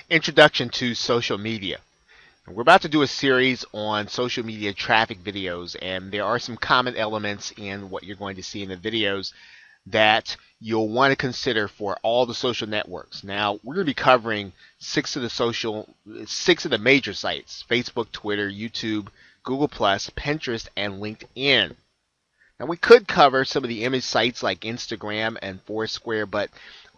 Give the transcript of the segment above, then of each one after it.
Introduction to social media. We're about to do a series on social media traffic videos, and there are some common elements in what you're going to see in the videos that you'll want to consider for all the social networks. Now, we're going to be covering six of the major sites: Facebook, Twitter, YouTube, Google+, Pinterest, and LinkedIn. Now, we could cover some of the image sites like Instagram and Foursquare, but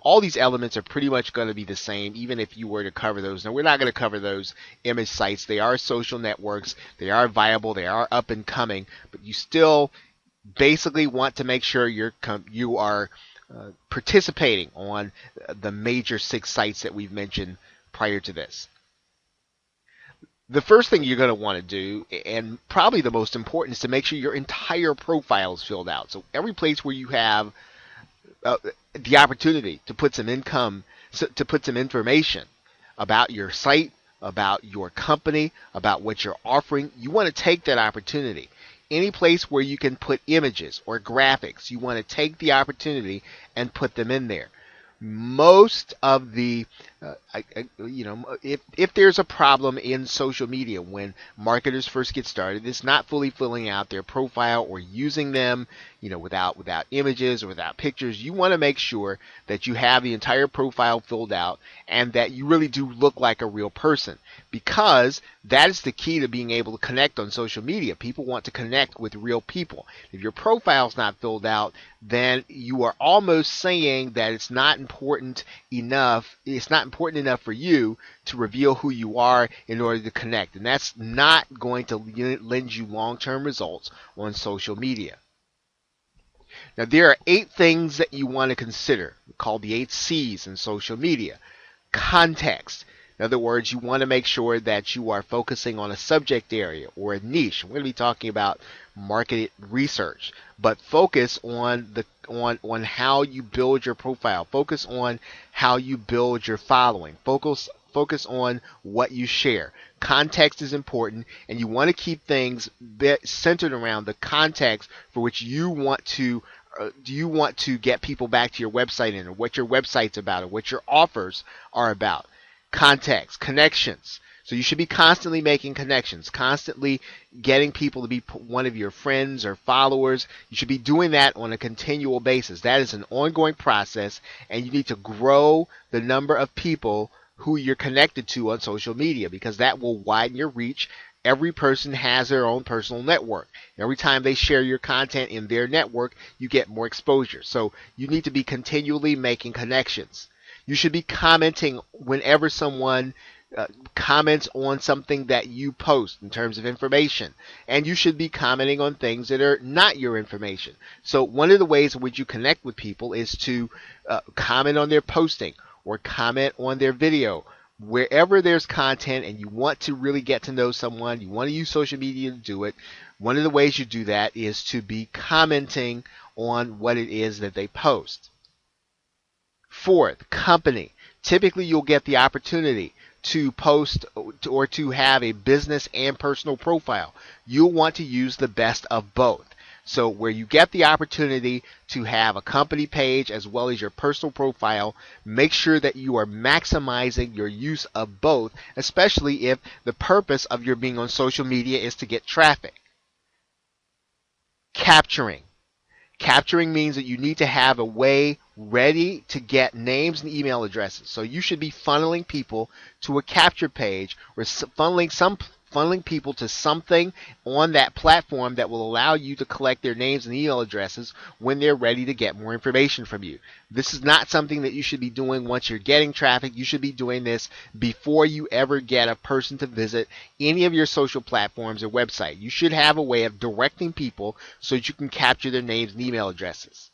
all these elements are pretty much going to be the same, even if you were to cover those. Now, we're not going to cover those image sites. They are social networks. They are viable. They are up and coming, but you still basically want to make sure you are participating on the major six sites that we've mentioned prior to this. The first thing you're going to want to do, and probably the most important, is to make sure your entire profile is filled out. So every place where you have the opportunity to put some information about your site, about your company, about what you're offering, you want to take that opportunity. Any place where you can put images or graphics, you want to take the opportunity and put them in there. Most of the, if there's a problem in social media when marketers first get started, it's not fully filling out their profile or using them, without images or without pictures. You want to make sure that you have the entire profile filled out and that you really do look like a real person, because that is the key to being able to connect on social media. People want to connect with real people. If your profile's not filled out, then you are almost saying that it's not important enough for you to reveal who you are in order to connect. And that's not going to lend you long-term results on social media. Now, there are 8 things that you want to consider, called the 8 C's in social media. Context. In other words, you want to make sure that you are focusing on a subject area or a niche. We're going to be talking about market research, but focus on how you build your profile. Focus on how you build your following. Focus on what you share. Context is important, and you want to keep things centered around the context for which you want to get people back to your website in, or what your website's about, or what your offers are about. Context, connections. So you should be constantly making connections, constantly getting people to be one of your friends or followers. You should be doing that on a continual basis. That is an ongoing process, and you need to grow the number of people who you're connected to on social media, because that will widen your reach. Every person has their own personal network. Every time they share your content in their network, you get more exposure. So you need to be continually making connections. You should be commenting whenever someone comments on something that you post in terms of information. And you should be commenting on things that are not your information. So one of the ways in which you connect with people is to comment on their posting or comment on their video. Wherever there's content and you want to really get to know someone, you want to use social media to do it, one of the ways you do that is to be commenting on what it is that they post. Fourth, company. Typically, you'll get the opportunity to post or to have a business and personal profile. You'll want to use the best of both. So where you get the opportunity to have a company page as well as your personal profile, make sure that you are maximizing your use of both, especially if the purpose of your being on social media is to get traffic. Capturing. Capturing means that you need to have a way ready to get names and email addresses. So you should be funneling people to a capture page, or funneling people to something on that platform that will allow you to collect their names and email addresses when they're ready to get more information from you. This is not something that you should be doing once you're getting traffic. You should be doing this before you ever get a person to visit any of your social platforms or website. You should have a way of directing people so that you can capture their names and email addresses.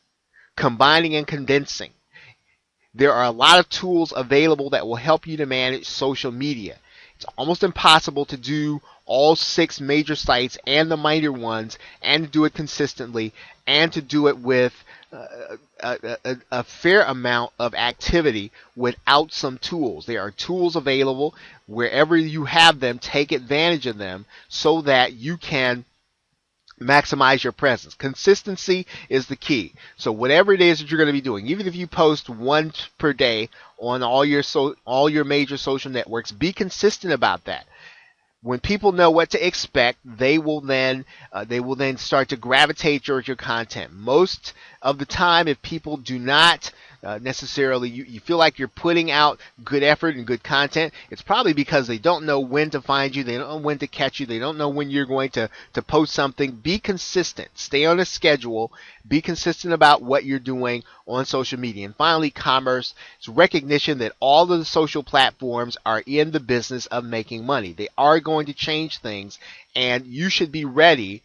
Combining and condensing. There are a lot of tools available that will help you to manage social media. It's almost impossible to do all 6 major sites and the minor ones, and to do it consistently, and to do it with a fair amount of activity without some tools. There are tools available. Wherever you have them, take advantage of them so that you can maximize your presence. Consistency is the key. So whatever it is that you're going to be doing, even if you post once per day on all your major social networks, be consistent about that. When people know what to expect, they will then start to gravitate towards your content. Most of the time, if people do not necessarily, you feel like you're putting out good effort and good content, it's probably because they don't know when to find you, they don't know when to catch you, they don't know when you're going to post something. Be consistent. Stay on a schedule. Be consistent about what you're doing on social media. And finally, commerce. It's recognition that all of the social platforms are in the business of making money. They are going to change things, and you should be ready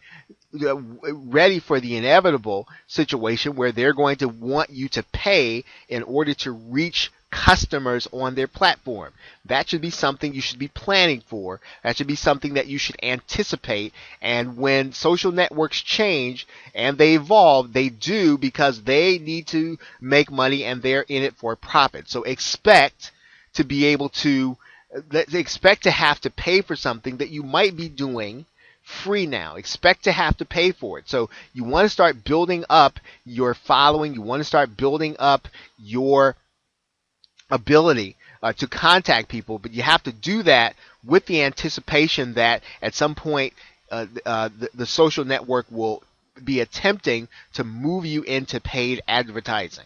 for the inevitable situation where they're going to want you to pay in order to reach customers on their platform. That should be something you should be planning for. That should be something that you should anticipate. And when social networks change and they evolve, they do because they need to make money and they're in it for profit. So expect to be able to have to pay for something that you might be doing free now. Expect to have to pay for it. So you want to start building up your following. You want to start building up your ability to contact people, but you have to do that with the anticipation that at some point the social network will be attempting to move you into paid advertising.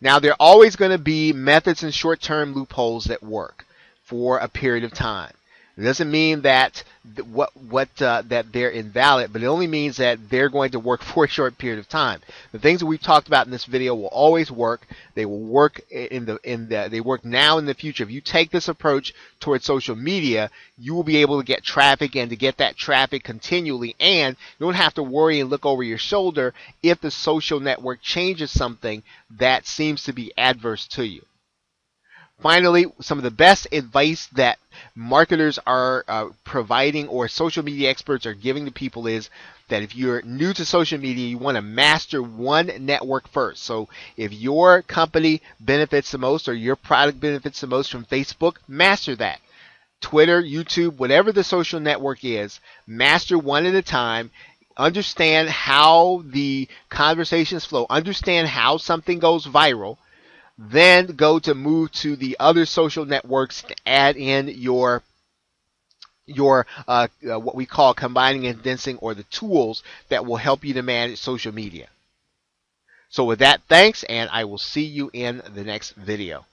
Now, there are always going to be methods and short-term loopholes that work for a period of time. It doesn't mean that that they're invalid, but it only means that they're going to work for a short period of time. The things that we've talked about in this video will always work. They will work they work now and in the future. If you take this approach towards social media, you will be able to get traffic and to get that traffic continually, and you don't have to worry and look over your shoulder if the social network changes something that seems to be adverse to you. Finally, some of the best advice that marketers are providing or social media experts are giving to people is that if you're new to social media, you want to master one network first. So if your company benefits the most or your product benefits the most from Facebook, master that. Twitter, YouTube, whatever the social network is, master one at a time. Understand how the conversations flow. Understand how something goes viral. Then go to move to the other social networks to add in your what we call combining and condensing, or the tools that will help you to manage social media. So with that, thanks, and I will see you in the next video.